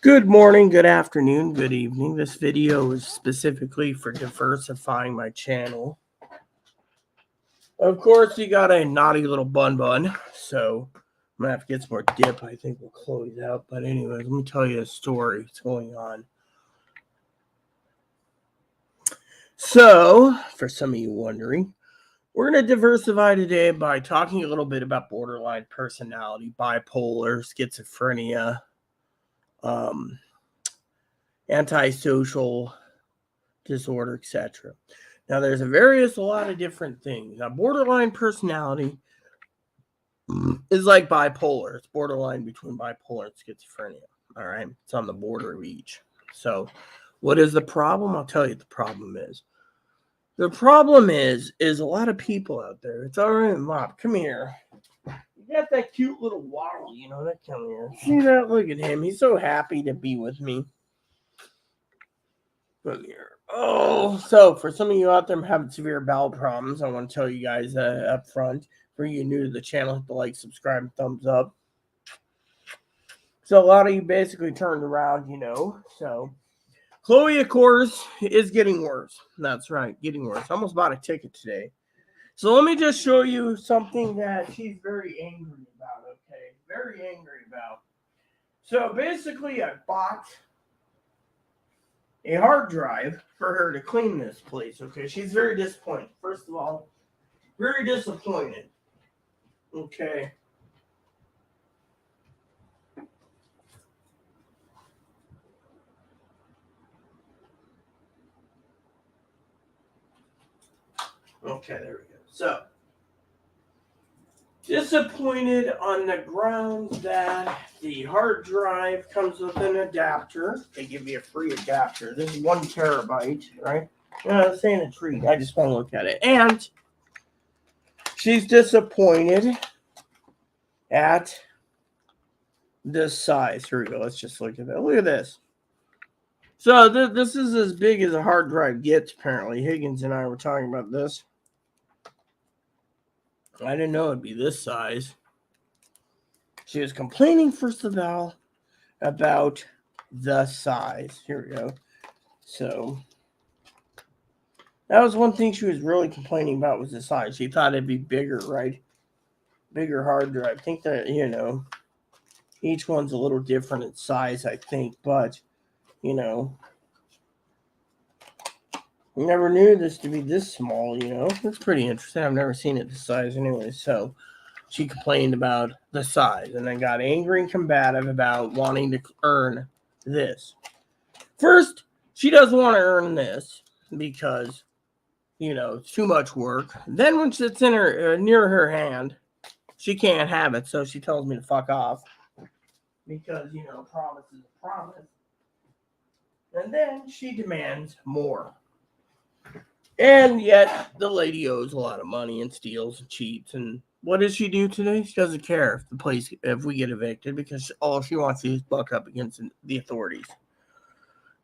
Good morning, good afternoon, good evening. This video is specifically for diversifying my channel. Of course, you got a naughty little bun, so I'm gonna have to get some more dip. I think we'll close out. But anyways, let me tell you a story that's going on. So, for some of you wondering, we're gonna diversify today by talking a little bit about borderline personality, bipolar, schizophrenia, antisocial disorder, etc. Now, there's a lot of different things. Now, borderline personality is like bipolar. It's borderline between bipolar and schizophrenia. All right, it's on the border of each. So, what is the problem? I'll tell you. The problem is a lot of people out there. It's all right, Mop. Come here. You got that cute little waddle, that come here. See that? Look at him. He's so happy to be with me. Come here. Oh, so for some of you out there having severe bowel problems, I want to tell you guys up front. For you new to the channel, hit the like, subscribe, and thumbs up. So a lot of you basically turned around, So Chloe, of course, is getting worse. That's right, getting worse. I almost bought a ticket today. So let me just show you something that she's very angry about, okay? Very angry about. So basically, I bought a hard drive for her to clean this place, okay? She's very disappointed. First of all, very disappointed. Okay. Okay, there we go. So, disappointed on the grounds that the hard drive comes with an adapter. They give you a free adapter. This is 1 terabyte, right? This ain't a treat. I just want to look at it. And she's disappointed at this size. Here we go. Let's just look at that. Look at this. So this is as big as a hard drive gets, apparently. Higgins and I were talking about this. I didn't know it'd be this size. She was complaining, first of all, about the size. Here we go. So that was one thing she was really complaining about, was the size. She thought it'd be bigger, right? Bigger hard drive. I think that, each one's a little different in size, I think. But, I never knew this to be this small, It's pretty interesting. I've never seen it this size anyway. So she complained about the size and then got angry and combative about wanting to earn this. First, she doesn't want to earn this because, it's too much work. Then when it's in her near her hand, she can't have it. So she tells me to fuck off because, promise is a promise. And then she demands more. And yet, the lady owes a lot of money and steals and cheats. And what does she do today? She doesn't care if we get evicted, because all she wants to do is buck up against the authorities.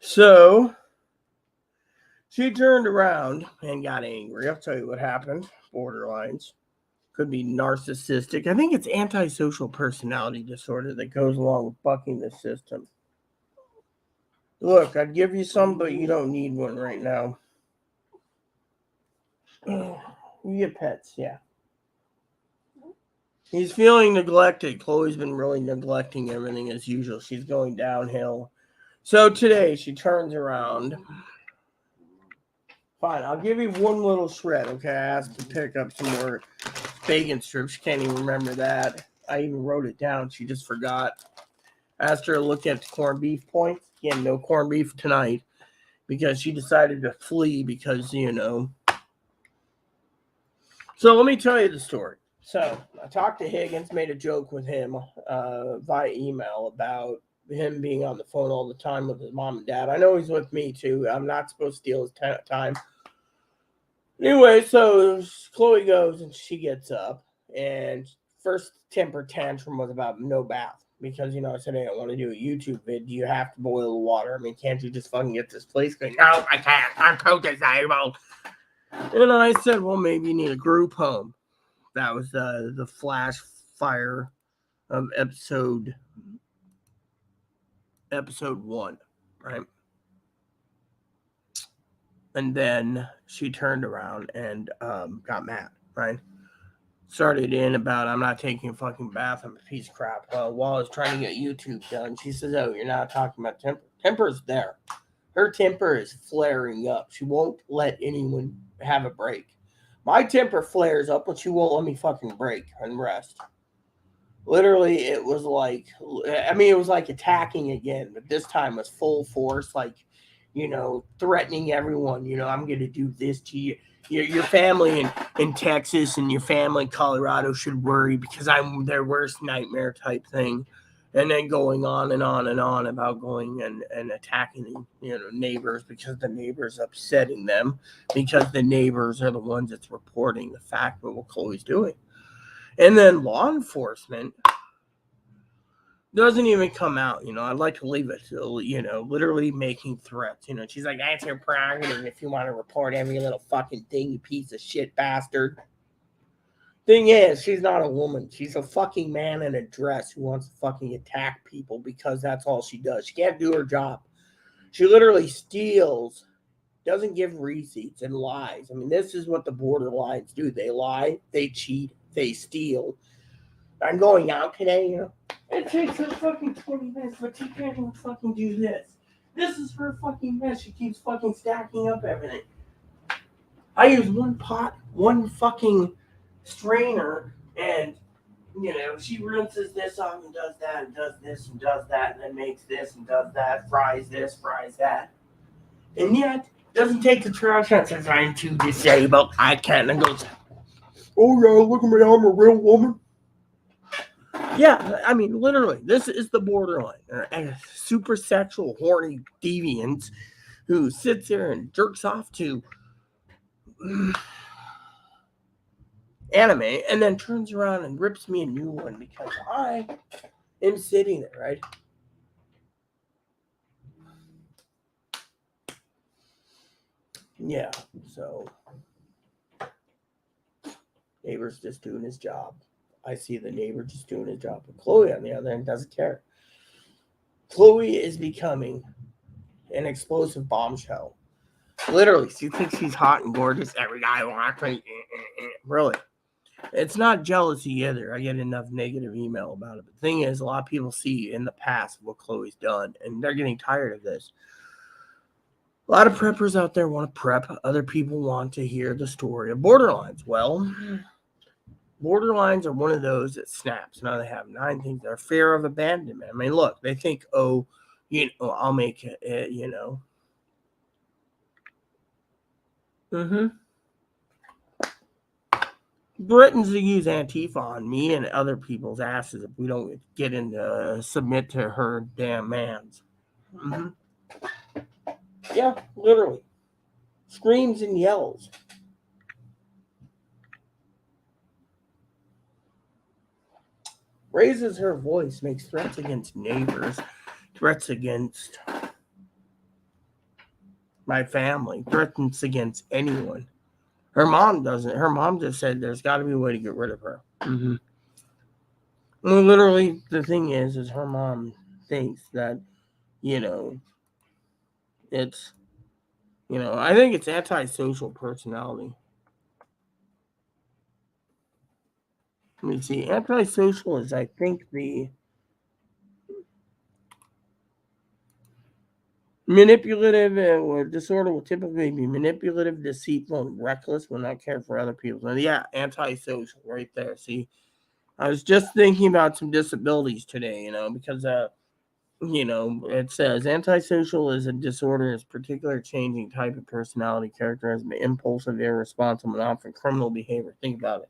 So she turned around and got angry. I'll tell you what happened. Borderlines. Could be narcissistic. I think it's antisocial personality disorder that goes along with bucking the system. Look, I'd give you some, but you don't need one right now. You get pets, yeah. He's feeling neglected. Chloe's been really neglecting everything as usual. She's going downhill. So today she turns around. Fine, I'll give you one little shred, okay? I asked to pick up some more bacon strips. She can't even remember that. I even wrote it down. She just forgot. I asked her to look at the corned beef points. Again, no corned beef tonight because she decided to flee because, So let me tell you the story. So I talked to Higgins, made a joke with him via email about him being on the phone all the time with his mom and dad. I know he's with me too. I'm not supposed to steal his time. Anyway, so Chloe goes and she gets up, and first temper tantrum was about no bath. Because, I said, hey, I want to do a YouTube vid. Do you have to boil the water? I mean, can't you just fucking get this place going? No, I can't. I'm so disabled. And I said, well, maybe you need a group home. That was the flash fire of episode episode 1, right? And then she turned around and got mad, right? Started in about, I'm not taking a fucking bath, I'm a piece of crap. While I was trying to get YouTube done, she says, oh, you're not talking about temper. Temper's there. Her temper is flaring up. She won't let anyone have a break. My temper flares up when she won't let me fucking break and rest. Literally, it was like, it was like attacking again, but this time was full force, like, threatening everyone. I'm going to do this to you. Your family in Texas and your family in Colorado should worry because I'm their worst nightmare type thing. And then going on and on and on about going and attacking, neighbors because the neighbors upsetting them because the neighbors are the ones that's reporting the fact of what Chloe's doing. And then law enforcement doesn't even come out. I'd like to leave it to, literally making threats. She's like, that's your prerogative if you want to report every little fucking thing, you piece of shit bastard. Thing is, she's not a woman. She's a fucking man in a dress who wants to fucking attack people because that's all she does. She can't do her job. She literally steals, doesn't give receipts, and lies. This is what the borderlines do. They lie, they cheat, they steal. I'm going out today, It takes her fucking 20 minutes, but she can't even fucking do this. This is her fucking mess. She keeps fucking stacking up everything. I use one pot, one fucking strainer, and, she rinses this off and does that and does this and does that and then makes this and does that, fries this, fries that. And yet, doesn't take the trash out and says, I'm too disabled, I can't. And goes, oh yeah, look at me, I'm a real woman. Yeah, literally, this is the borderline. A super sexual, horny deviant who sits there and jerks off to anime and then turns around and rips me a new one because I am sitting there, right? Yeah, so neighbor's just doing his job. I see the neighbor just doing his job. But Chloe, on the other hand, doesn't care. Chloe is becoming an explosive bombshell. Literally, she thinks she's hot and gorgeous. Every guy wants me. Really. It's not jealousy either. I get enough negative email about it. But the thing is, a lot of people see in the past what Chloe's done, and they're getting tired of this. A lot of preppers out there want to prep. Other people want to hear the story of borderlines. Well, borderlines are one of those that snaps. Now they have 9 things. They're fear of abandonment. Look, they think, oh, I'll make it, Britons will use Antifa on me and other people's asses if we don't get into submit to her damn mans. Yeah, literally. Screams and yells. Raises her voice, makes threats against neighbors, threats against my family, threats against anyone. Her mom doesn't. Her mom just said there's got to be a way to get rid of her. Well, literally, the thing is her mom thinks that, it's, I think it's antisocial personality. Let me see. Antisocial is, I think, the manipulative disorder will typically be manipulative, deceitful, and reckless, will not care for other people. And yeah, antisocial right there. See, I was just thinking about some disabilities today, because it says antisocial is a disorder, is a particular changing type of personality characterized by impulsive, irresponsible, and often criminal behavior. Think about it.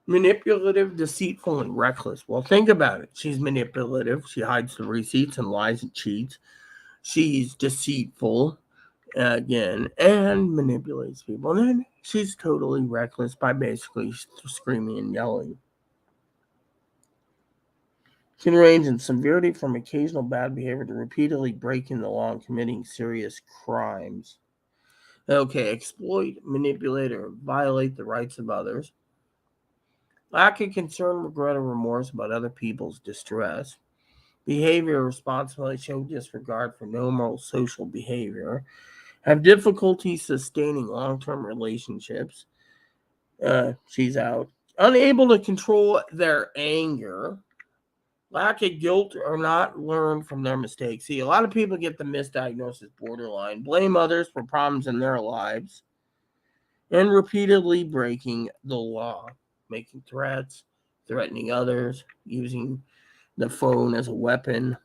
Manipulative, deceitful, and reckless. Well, think about it. She's manipulative. She hides the receipts and lies and cheats. She's deceitful, again, and manipulates people. And then she's totally reckless by basically screaming and yelling. Can range in severity from occasional bad behavior to repeatedly breaking the law and committing serious crimes. Okay, exploit, manipulate, or violate the rights of others. Lack of concern, regret, or remorse about other people's distress. Behavior responsibility, show disregard for normal social behavior. Have difficulty sustaining long-term relationships. She's out. Unable to control their anger. Lack of guilt or not learn from their mistakes. See, a lot of people get the misdiagnosis borderline. Blame others for problems in their lives. And repeatedly breaking the law. Making threats, threatening others, using the phone as a weapon.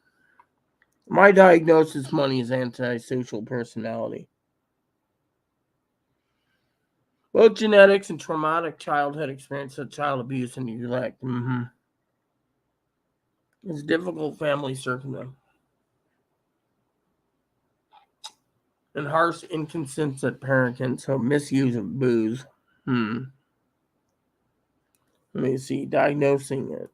My diagnosis, money, is antisocial personality. Both genetics and traumatic childhood experience of child abuse and neglect. It's difficult family circumstance. And harsh, inconsistent parenting, so misuse of booze. Let me see. Diagnosing it.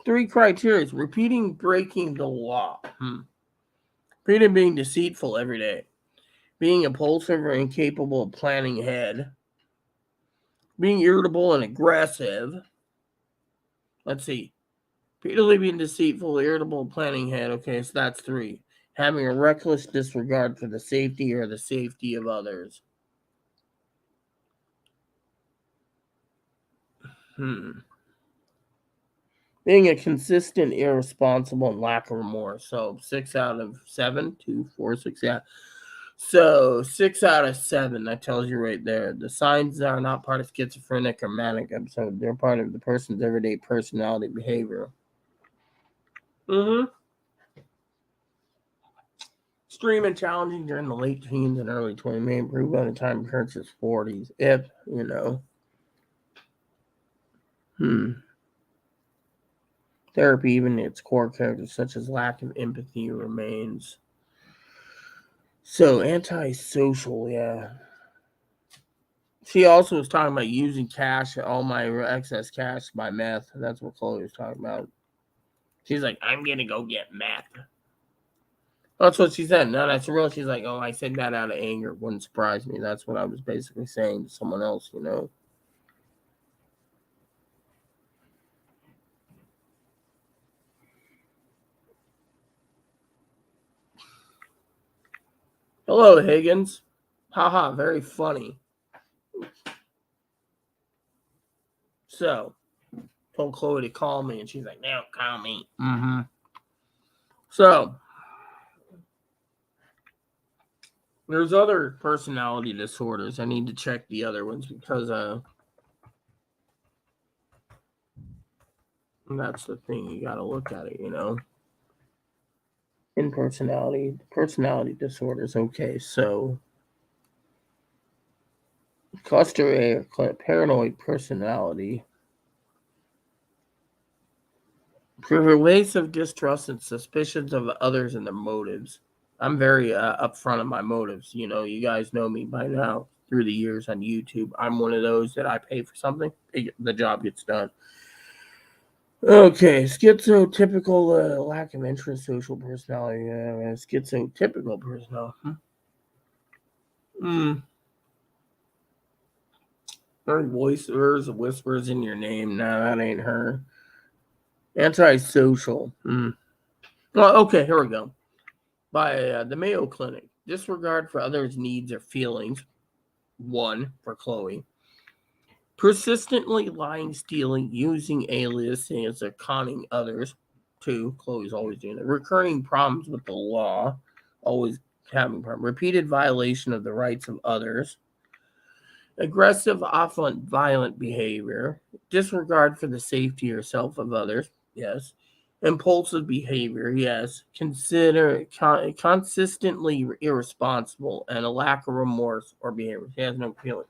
3 criteria. Repeating breaking the law. Repeating being deceitful every day. Being impulsive or incapable of planning ahead. Being irritable and aggressive. Let's see. Repeatedly being deceitful, irritable, planning ahead. Okay, so that's 3. Having a reckless disregard for the safety or the safety of others. Being a consistent, irresponsible, and lack of remorse. So 6 out of 7, 2, 4, 6, yeah. So 6 out of 7, that tells you right there. The signs are not part of schizophrenic or manic episode. They're part of the person's everyday personality behavior. Extreme and challenging during the late teens and early 20s may improve by the time it hurts his 40s. If, Therapy, even its core characters, such as lack of empathy, remains. So, antisocial, yeah. She also was talking about using cash, all my excess cash to buy meth. That's what Chloe was talking about. She's like, I'm going to go get meth. That's what she said. No, that's real. She's like, oh, I said that out of anger. Wouldn't surprise me. That's what I was basically saying to someone else, Hello, Higgins. Haha, very funny. So, told Chloe to call me, and she's like, no, call me. So, there's other personality disorders. I need to check the other ones because that's the thing. You got to look at it, In personality disorders. Okay, so cluster A, paranoid personality. Pervasive distrust and suspicions of others and their motives. I'm very upfront of my motives. You guys know me by now through the years on YouTube. I'm one of those that I pay for something, the job gets done. Okay, schizotypical, lack of interest, social personality. Schizotypical personality. Her voices, whispers in your name. Nah, that ain't her. Antisocial. Well, okay, here we go. By the Mayo Clinic. Disregard for others' needs or feelings. 1 for Chloe. Persistently lying, stealing, using aliases or conning others. 2. Chloe's always doing it. Recurring problems with the law. Always having problems. Repeated violation of the rights of others. Aggressive, often violent behavior. Disregard for the safety or self of others. Yes. Impulsive behavior, yes. Consistently irresponsible and a lack of remorse or behavior. She has no feeling.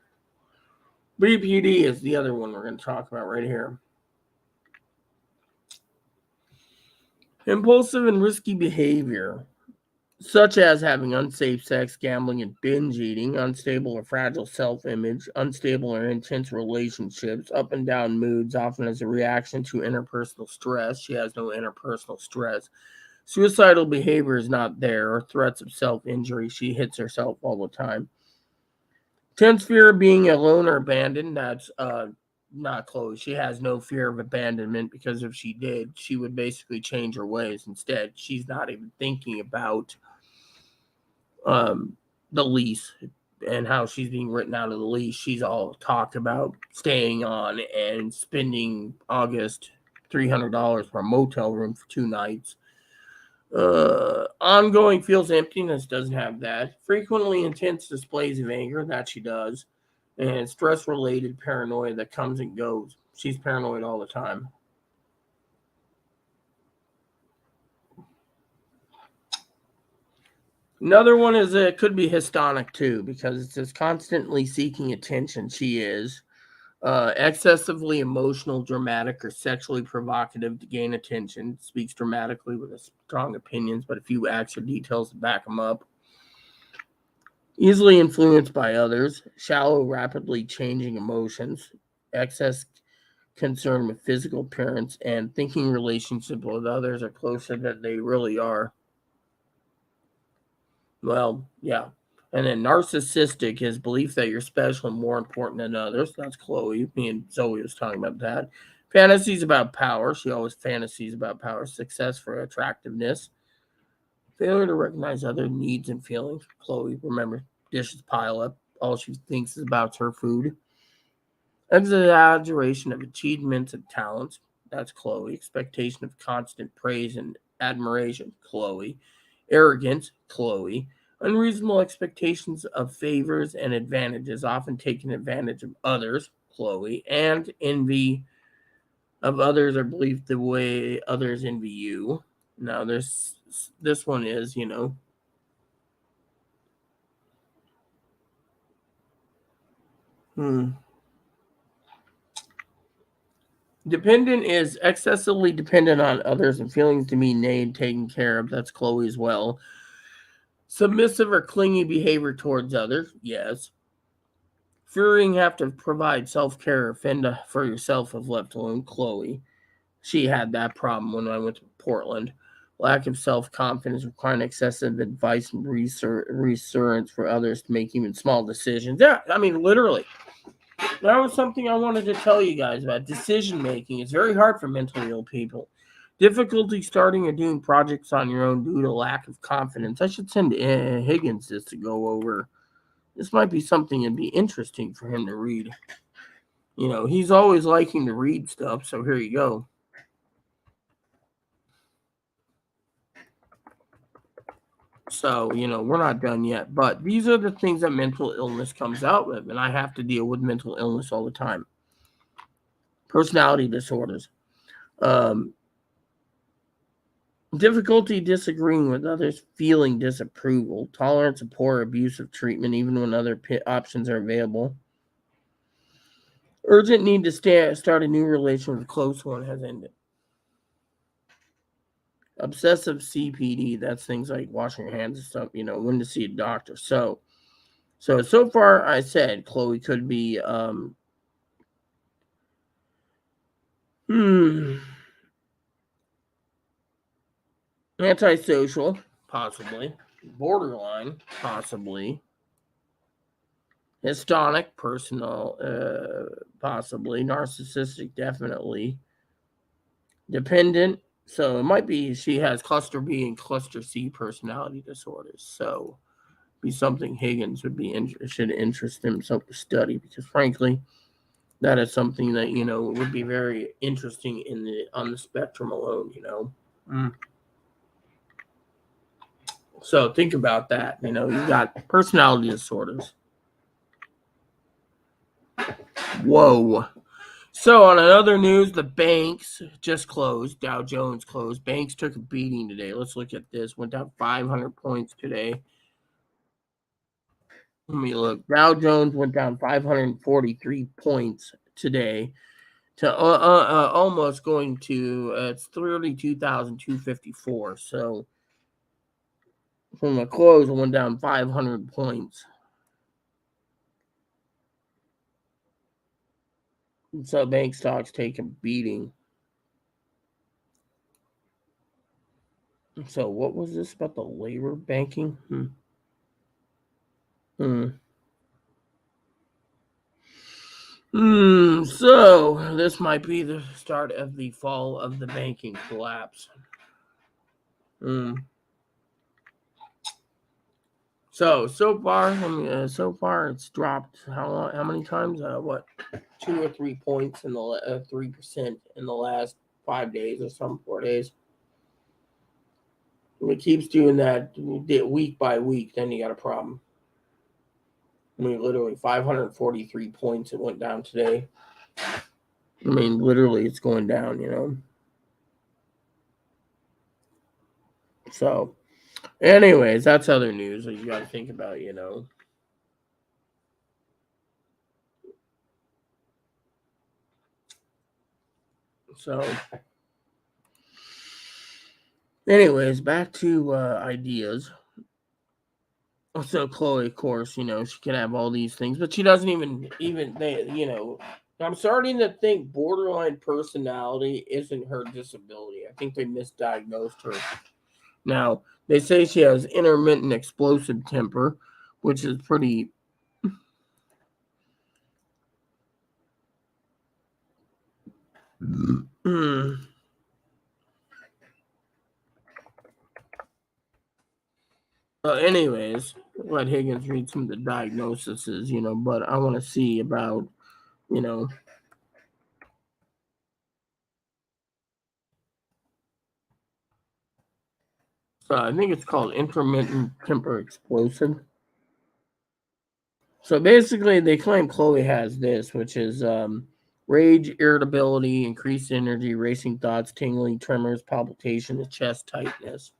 BPD is the other one we're going to talk about right here. Impulsive and risky behavior, such as having unsafe sex, gambling, and binge eating, unstable or fragile self-image, unstable or intense relationships, up and down moods, often as a reaction to interpersonal stress. She has no interpersonal stress. Suicidal behavior is not there, or threats of self-injury. She hits herself all the time. Tense fear of being alone or abandoned. That's not Chloe. She has no fear of abandonment because if she did, she would basically change her ways. Instead, she's not even thinking about the lease and how she's being written out of the lease. She's all talked about staying on and spending August $300 for a motel room for 2 nights. Ongoing feels emptiness, doesn't have that. Frequently intense displays of anger, that she does. And stress related paranoia that comes and goes. She's paranoid all the time. Another one is it could be hystonic too, because it's just constantly seeking attention. She is excessively emotional, dramatic, or sexually provocative to gain attention. Speaks dramatically with strong opinions, but a few acts or details to back them up. Easily influenced by others, shallow, rapidly changing emotions, excess concern with physical appearance, and thinking relationship with others are closer than they really are. Well, yeah. And then narcissistic, his belief that you're special and more important than others. That's Chloe. Me and Zoe was talking about that. Fantasies about power. She always fantasies about power. Success for attractiveness. Failure to recognize other needs and feelings. Chloe, remember, dishes pile up. All she thinks is about her food. Exaggeration of achievements and talents. That's Chloe. Expectation of constant praise and admiration. Chloe. Arrogance. Chloe. Unreasonable expectations of favors and advantages, often taking advantage of others. Chloe. And envy of others or belief the way others envy you. Now, this one is, hmm. Dependent is excessively dependent on others and feelings to be made, taken care of. That's Chloe as well. Submissive or clingy behavior towards others. Yes. Fearing have to provide self care or fend for yourself if left alone. Chloe. She had that problem when I went to Portland. Lack of self confidence, requiring excessive advice and reassurance for others to make even small decisions. Yeah, I mean, literally. That was something I wanted to tell you guys about decision making. It's very hard for mentally ill people. Difficulty starting or doing projects on your own due to lack of confidence. I should send Higgins this to go over. This might be something that'd be interesting for him to read. He's always liking to read stuff, so here you go. So, we're not done yet, but these are the things that mental illness comes out with, and I have to deal with mental illness all the time. Personality disorders. Um, Difficulty disagreeing with others, feeling disapproval, tolerance of poor abusive treatment even when other options are available. Urgent need to start a new relation with a close one has ended. Obsessive CPD, that's things like washing your hands and stuff, when to see a doctor. So far I said Chloe could be hmm, antisocial, possibly. Borderline, possibly. Hystonic, personal, possibly. Narcissistic, definitely. Dependent. So it might be she has cluster B and cluster C personality disorders. So be something Higgins would be should interest himself to study because frankly, that is something that would be very interesting on the spectrum alone. Mm. So think about that. You got personality disorders. Whoa. So on another news, the banks just closed. Dow Jones closed. Banks took a beating today. Let's look at this. Went down 500 points today. Let me look. Dow Jones went down 543 points today to almost going to it's 32,254. So from the close, it went down 500 points. So bank stocks take a beating. So what was this about the labor banking? Hmm. So this might be the start of the fall of the banking collapse. So far it's dropped. How many times? What, 2 or 3 points in the 3% in the last 5 days or some 4 days. If it keeps doing that week by week, then you got a problem. I mean, literally 543 points it went down today. I mean, literally, it's going down, So, anyways, that's other news that you got to think about, So, anyways, back to ideas. So Chloe, of course, she can have all these things, but she doesn't even they. I'm starting to think borderline personality isn't her disability. I think they misdiagnosed her. Now, they say she has intermittent explosive temper, which is pretty. Anyways, let Higgins read some of the diagnoses, but I want to see about, you know, I think it's called intermittent temper explosive. So basically, they claim Chloe has this, which is rage, irritability, increased energy, racing thoughts, tingling, tremors, palpitation, and chest tightness.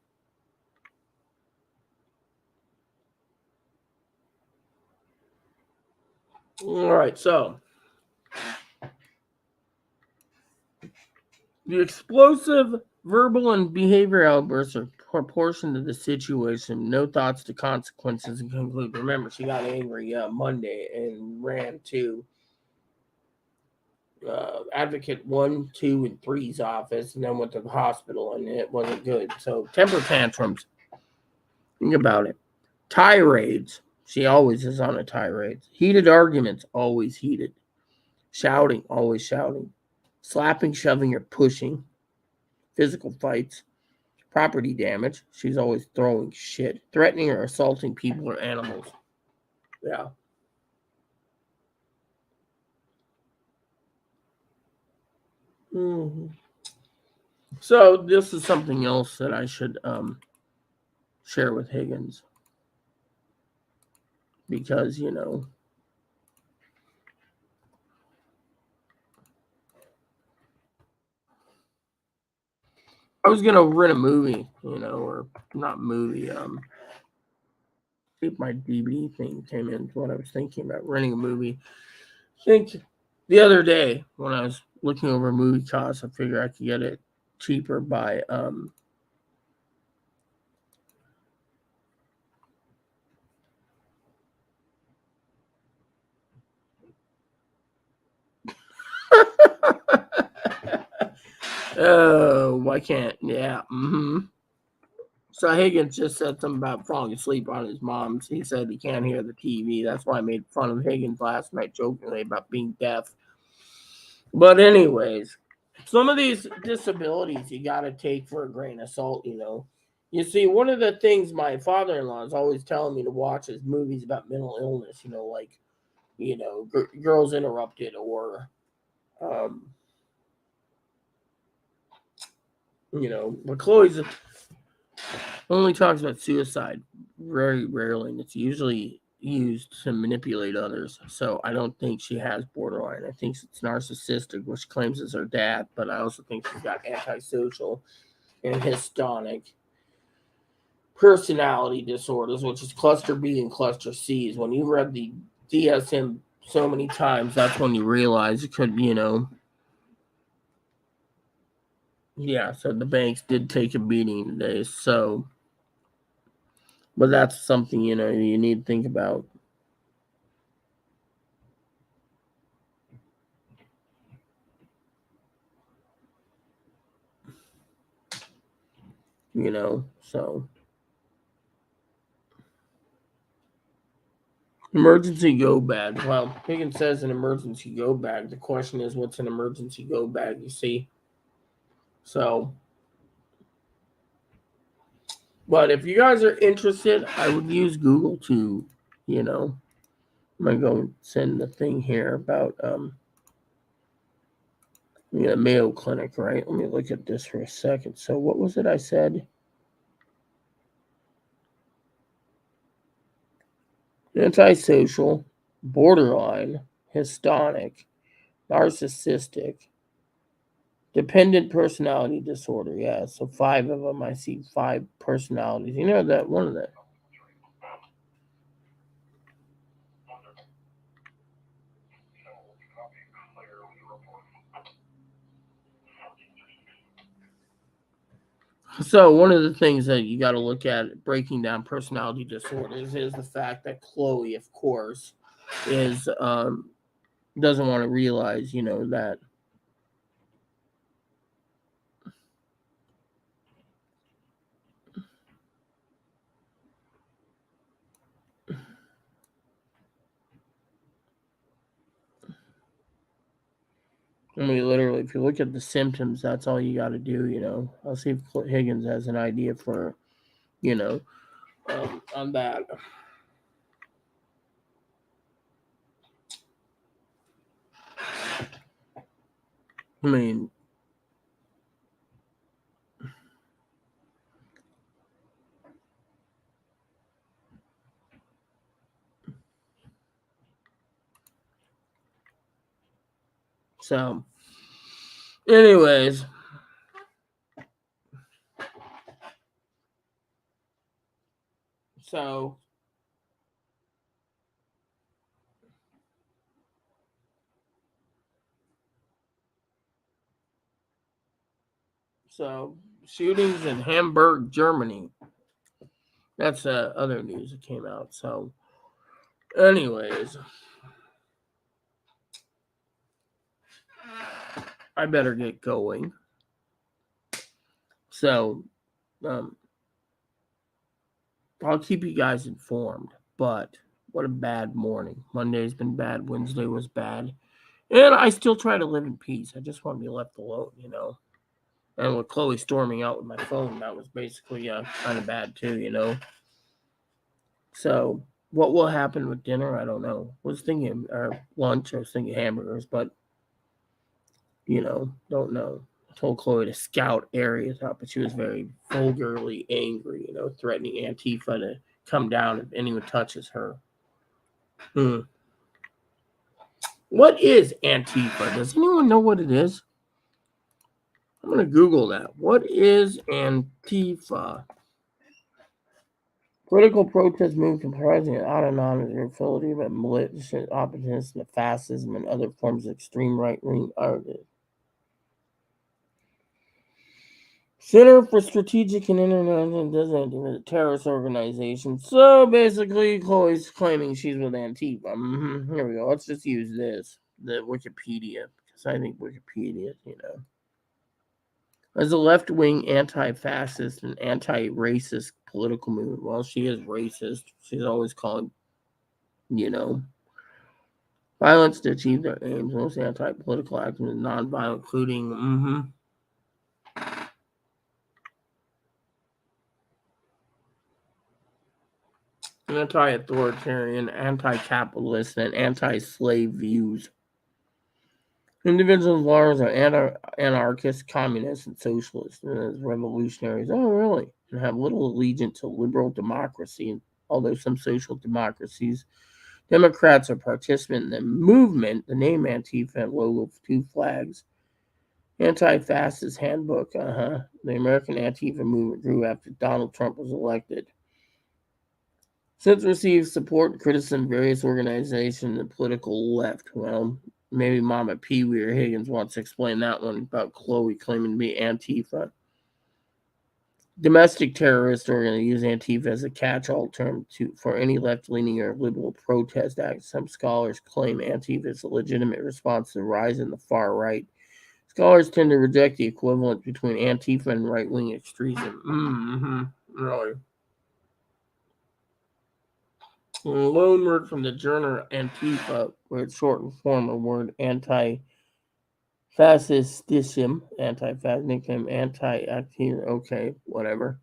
All right, so the explosive verbal and behavior outbursts are proportion to the situation, no thoughts to consequences, and conclude. Remember, she got angry Monday and ran to Advocate 1, 2, and three's office, and then went to the hospital, and it wasn't good. So temper tantrums. Think about it. Tirades. She always is on a tirade. Heated arguments. Always heated. Shouting. Always shouting. Slapping, shoving, or pushing. Physical fights. Property damage. She's always throwing shit. Threatening or assaulting people or animals. Yeah. Mm-hmm. So this is something else that I should share with Higgins, because I was gonna rent a movie, or not movie. If my DVD thing came in, what I was thinking about renting a movie. I think the other day when I was looking over movie costs, I figured I could get it cheaper by oh, why can't? Yeah. So Higgins just said something about falling asleep on his mom's. He said he can't hear the TV. That's why I made fun of Higgins last night jokingly about being deaf. But anyways, some of these disabilities you got to take for a grain of salt. You see, one of the things my father-in-law is always telling me to watch is movies about mental illness, like, Girls Interrupted, or, um, but Chloe's only talks about suicide very rarely, and it's usually used to manipulate others. So I don't think she has borderline. I think it's narcissistic, which claims it's her dad, but I also think she's got antisocial and hystonic personality disorders, which is cluster B and cluster C's. When you read the DSM so many times, that's when you realize it could, yeah, so the banks did take a beating today. So, but that's something, you need to think about. So Emergency go bag. Well, Higgins says an emergency go bag. The question is, what's an emergency go bag? You see, so. But if you guys are interested, I would use Google to, I'm gonna go send the thing here about Mayo Clinic, right? Let me look at this for a second. So what was it I said? Antisocial, borderline, hystonic, narcissistic, dependent personality disorder. Yeah, so 5 of them. I see 5 personalities. You know that one of them. So one of the things that you got to look at breaking down personality disorders is the fact that Chloe, of course, is doesn't want to realize, that. I mean, literally, if you look at the symptoms, that's all you got to do. I'll see if Higgins has an idea for, you know, on that. I mean, so, anyways, so shootings in Hamburg, Germany. That's other news that came out. So, anyways, I better get going. So, um, I'll keep you guys informed. But what a bad morning. Monday's been bad. Wednesday was bad. And I still try to live in peace. I just want to be left alone. And with Chloe storming out with my phone, that was basically kind of bad too. So what will happen with dinner? I don't know. I was thinking lunch. I was thinking hamburgers, but don't know. I told Chloe to scout areas out, but she was very vulgarly angry. Threatening Antifa to come down if anyone touches her. What is Antifa? Does anyone know what it is? I'm going to Google that. What is Antifa? Political protest movement comprising an autonomous affiliate of militant opposition to fascism and other forms of extreme right-wing argument. Center for Strategic and International Designated Terrorist Organization. So basically, Chloe's claiming she's with Antifa. Here we go. Let's just use this, the Wikipedia, because I think Wikipedia, as a left-wing anti-fascist and anti-racist political movement. Well, she is racist. She's always called, violence to achieve their aims. Most anti-political action is non-violent, including anti-authoritarian, anti-capitalist, and anti-slave views. Individuals large are anarchists, communists, and socialists, and as revolutionaries. Oh, really? And have little allegiance to liberal democracy, although some social democracies. Democrats are participant in the movement. The name Antifa and logo of 2 flags. Anti-fascist handbook. The American Antifa movement grew after Donald Trump was elected. Since received support and criticism from various organizations and the political left. Well, maybe Mama Pee Wee or Higgins wants to explain that one about Chloe claiming to be Antifa. Domestic terrorists are going to use Antifa as a catch-all term for any left-leaning or liberal protest act. Some scholars claim Antifa is a legitimate response to the rise in the far right. Scholars tend to reject the equivalence between Antifa and right-wing extremism. Really? Loan word from the journal Antifa, where it's shortened form of word anti-fascism, anti-fascist nickname, anti-active, okay, whatever.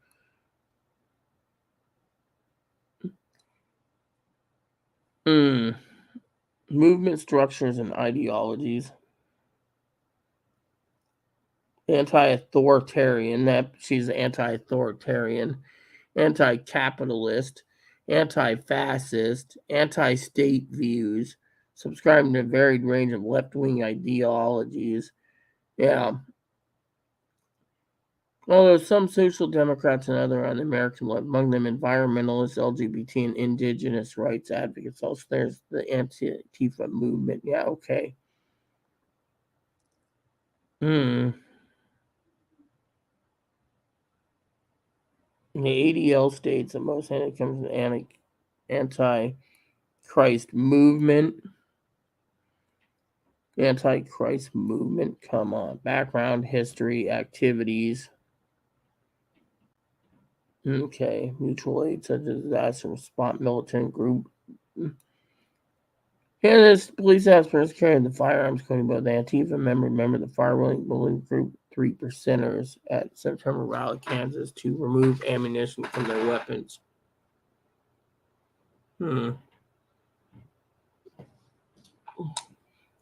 Movement structures and ideologies. Anti-authoritarian, that she's anti-authoritarian, anti-capitalist, anti-fascist, anti-state views, subscribing to a varied range of left-wing ideologies. Yeah. Although some social democrats and other on the American left, among them environmentalists, LGBT, and indigenous rights advocates. Also, there's the Antifa movement. Yeah, okay. The ADL states that most comes from the anti-Christ movement. Anti-Christ movement. Come on. Background, history, activities. Okay. Mutual aid such as disaster response militant group. Canada's police officers carried the firearms claiming by the Antifa member the fire-willing bullying group 3%ers at September rally, Kansas, to remove ammunition from their weapons.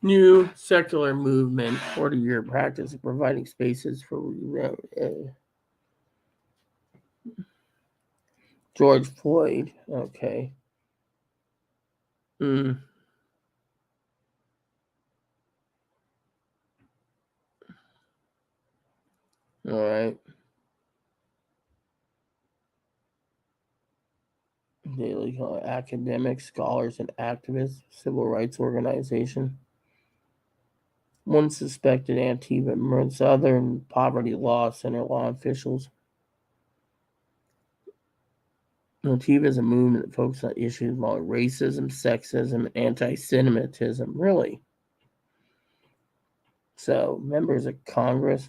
New secular movement, 40-year practice of providing spaces for George Floyd. Okay. All right. Daily academics, scholars, and activists, civil rights organization. One suspected Antifa, Southern Poverty Law Center law officials. Antifa is a movement that focuses on issues like racism, sexism, and anti-Semitism. Really? So, members of Congress.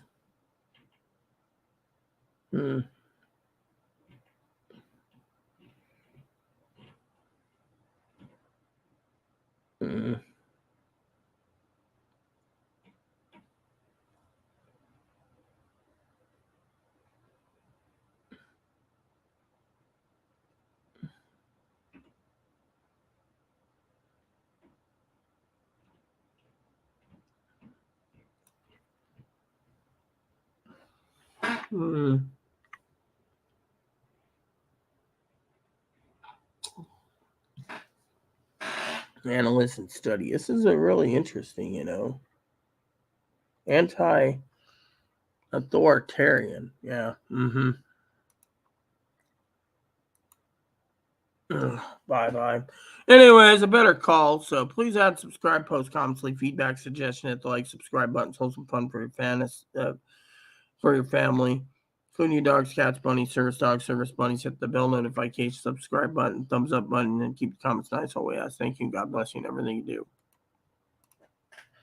Analyst and study. This is a really interesting, anti-authoritarian. Yeah. Bye. Anyways, a better call. So please add, subscribe, post, comments, leave feedback, suggestion, hit the like, subscribe button. Hold some fun for your for your family, including your dogs, cats, bunnies, service dogs, service bunnies. Hit the bell notification, subscribe button, thumbs up button, and keep the comments nice. Always ask. Thank you. God bless you in everything you do.